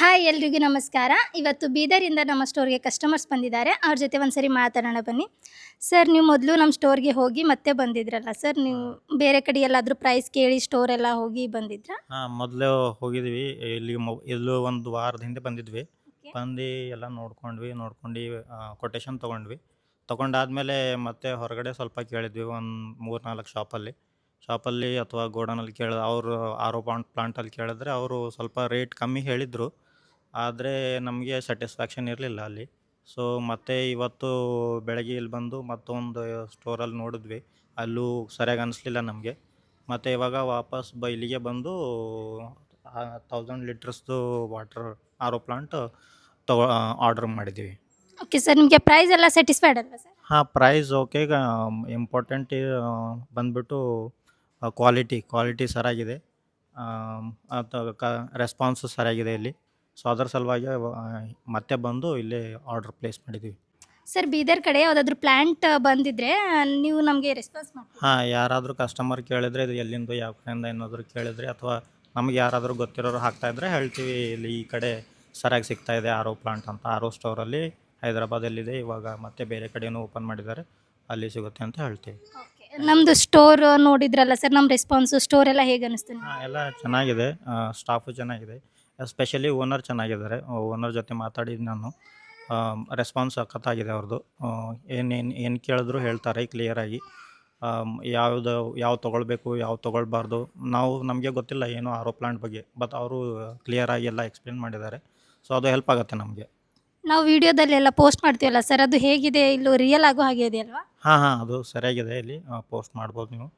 Hi ಎಲ್ರಿಗೂ ನಮಸ್ಕಾರ. ಇವತ್ತು ಬೀದರಿಂದ ನಮ್ಮ ಸ್ಟೋರ್‌ಗೆ ಕಸ್ಟಮರ್ಸ್ ಬಂದಿದ್ದಾರೆ. ಅವ್ರ ಜೊತೆ ಒಂದ್ಸರಿ ಮಾತಾಡೋಣ ಬನ್ನಿ. ಸರ್, ನೀವು ಮೊದಲು ನಮ್ಮ ಸ್ಟೋರ್‌ಗೆ ಹೋಗಿ ಮತ್ತೆ ಬಂದಿದ್ರಲ್ಲ ಸರ್, ನೀವು ಬೇರೆ ಕಡೆ ಎಲ್ಲಾದರೂ ಪ್ರೈಸ್ ಕೇಳಿ ಸ್ಟೋರ್ ಎಲ್ಲ ಹೋಗಿ ಬಂದಿದ್ರಾ? ಮೊದಲು ಹೋಗಿದ್ವಿ. ಇಲ್ಲೂ ಒಂದು ವಾರದ ಹಿಂದೆ ಬಂದಿದ್ವಿ. ಓಕೆ. ಬಂದು ಎಲ್ಲ ನೋಡ್ಕೊಂಡು ಕೊಟೇಶನ್ ತೊಗೊಂಡಾದ್ಮೇಲೆ ಮತ್ತೆ ಹೊರಗಡೆ ಸ್ವಲ್ಪ ಕೇಳಿದ್ವಿ. ಒಂದು 3-4 ಶಾಪಲ್ಲಿ ಅಥವಾ ಗೋಡೌನಲ್ಲಿ ಅವರು ಪ್ಲಾಂಟಲ್ಲಿ ಕೇಳಿದ್ರೆ ಅವರು ಸ್ವಲ್ಪ ರೇಟ್ ಕಮ್ಮಿ ಹೇಳಿದರು. ಆದರೆ ನಮಗೆ ಸ್ಯಾಟಿಸ್ಫ್ಯಾಕ್ಷನ್ ಇರಲಿಲ್ಲ ಅಲ್ಲಿ. ಸೊ ಮತ್ತೆ ಇವತ್ತು ಬೆಳಗ್ಗೆ ಇಲ್ಲಿ ಬಂದು ಮತ್ತೊಂದು ಸ್ಟೋರಲ್ಲಿ ನೋಡಿದ್ವಿ. ಅಲ್ಲೂ ಸರಿಯಾಗಿ ಅನಿಸ್ಲಿಲ್ಲ ನಮಗೆ. ಮತ್ತು ಇವಾಗ ವಾಪಸ್ ಇಲ್ಲಿಗೆ ಬಂದು 1000 ಲೀಟರ್ಸ್ದು ವಾಟರ್ ಪ್ಲಾಂಟ್ ಆರ್ಡರ್ ಮಾಡಿದ್ದೀವಿ. ಓಕೆ ಸರ್, ನಿಮಗೆ ಪ್ರೈಸ್ ಎಲ್ಲ ಸ್ಯಾಟಿಸ್ಫೈಡ್ ಅಲ್ವಾ ಸರ್? Price okay. ಈಗ ಇಂಪಾರ್ಟೆಂಟ್ ಬಂದ್ಬಿಟ್ಟು ಕ್ವಾಲಿಟಿ ಸರಿಯಾಗಿದೆ. ರೆಸ್ಪಾನ್ಸು ಸರಿಯಾಗಿದೆ ಇಲ್ಲಿ. ಸೊ ಅದರ ಸಲುವಾಗಿ ಮತ್ತೆ ಬಂದು ಇಲ್ಲೇ ಆರ್ಡರ್ ಪ್ಲೇಸ್ ಮಾಡಿದ್ದೀವಿ. ಸರ್, ಬೀದರ್ ಕಡೆ ಯಾವುದಾದ್ರೂ ಪ್ಲಾಂಟ್ ಬಂದಿದ್ರೆ ನೀವು ನಮಗೆ ರೆಸ್ಪಾನ್ಸ್ ಮಾಡ್ತೀರಾ? ಯಾರಾದರೂ ಕಸ್ಟಮರ್ ಕೇಳಿದರೆ ಇದು ಎಲ್ಲಿಂದ ಯಾವ ಕಡೆಯಿಂದ ಏನಾದರೂ ಕೇಳಿದರೆ ಅಥವಾ ನಮಗೆ ಯಾರಾದರೂ ಗೊತ್ತಿರೋರು ಹಾಕ್ತಾಯಿದ್ರೆ ಹೇಳ್ತೀವಿ, ಇಲ್ಲಿ ಈ ಕಡೆ ಸರಿಯಾಗಿ ಸಿಗ್ತಾಯಿದೆ ಪ್ಲಾಂಟ್ ಅಂತ. ಸ್ಟೋರಲ್ಲಿ ಹೈದರಾಬಾದಲ್ಲಿದೆ. ಇವಾಗ ಮತ್ತೆ ಬೇರೆ ಕಡೆಯೂ ಓಪನ್ ಮಾಡಿದ್ದಾರೆ, ಅಲ್ಲಿ ಸಿಗುತ್ತೆ ಅಂತ ಹೇಳ್ತೀವಿ. ಓಕೆ. ನಮ್ಮದು ಸ್ಟೋರ್ ನೋಡಿದ್ರಲ್ಲ ಸರ್, ನಮ್ಮ ರೆಸ್ಪಾನ್ಸು ಸ್ಟೋರ್ ಎಲ್ಲ ಹೇಗೆ ಅನಿಸ್ತು ನಿಮಗೆ? ಎಲ್ಲ ಚೆನ್ನಾಗಿದೆ. ಸ್ಟಾಫು ಚೆನ್ನಾಗಿದೆ. ಎಸ್ಪೆಷಲಿ ಓನರ್ ಚೆನ್ನಾಗಿದ್ದಾರೆ. ಓನರ್ ಜೊತೆ ಮಾತಾಡಿದ್ದು ನಾನು. ರೆಸ್ಪಾನ್ಸ್ ಸಖತ್ತಾಗಿದೆ ಅವ್ರದ್ದು. ಏನು ಕೇಳಿದ್ರು ಹೇಳ್ತಾರೆ ಕ್ಲಿಯರಾಗಿ. ಯಾವ್ದು ತೊಗೊಳ್ಬೇಕು, ಯಾವ್ದು ತೊಗೊಳ್ಬಾರ್ದು. ನಮಗೆ ಗೊತ್ತಿಲ್ಲ ಏನು ಪ್ಲಾಂಟ್ ಬಗ್ಗೆ, ಬಟ್ ಅವರು ಕ್ಲಿಯರಾಗಿ ಎಲ್ಲ ಎಕ್ಸ್ಪ್ಲೇನ್ ಮಾಡಿದ್ದಾರೆ. ಸೊ ಅದು ಹೆಲ್ಪ್ ಆಗುತ್ತೆ ನಮಗೆ. ನಾವು ವಿಡಿಯೋದಲ್ಲೆಲ್ಲ ಪೋಸ್ಟ್ ಮಾಡ್ತೀವಲ್ಲ ಸರ್, ಅದು ಹೇಗಿದೆ? ಇಲ್ಲೂ ರಿಯಲ್ ಆಗೋ ಹಾಗೆ ಇದೆ ಅಲ್ವಾ? ಅದು ಸರಿಯಾಗಿದೆ. ಇಲ್ಲಿ ಪೋಸ್ಟ್ ಮಾಡ್ಬೋದು ನೀವು.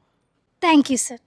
Thank you sir.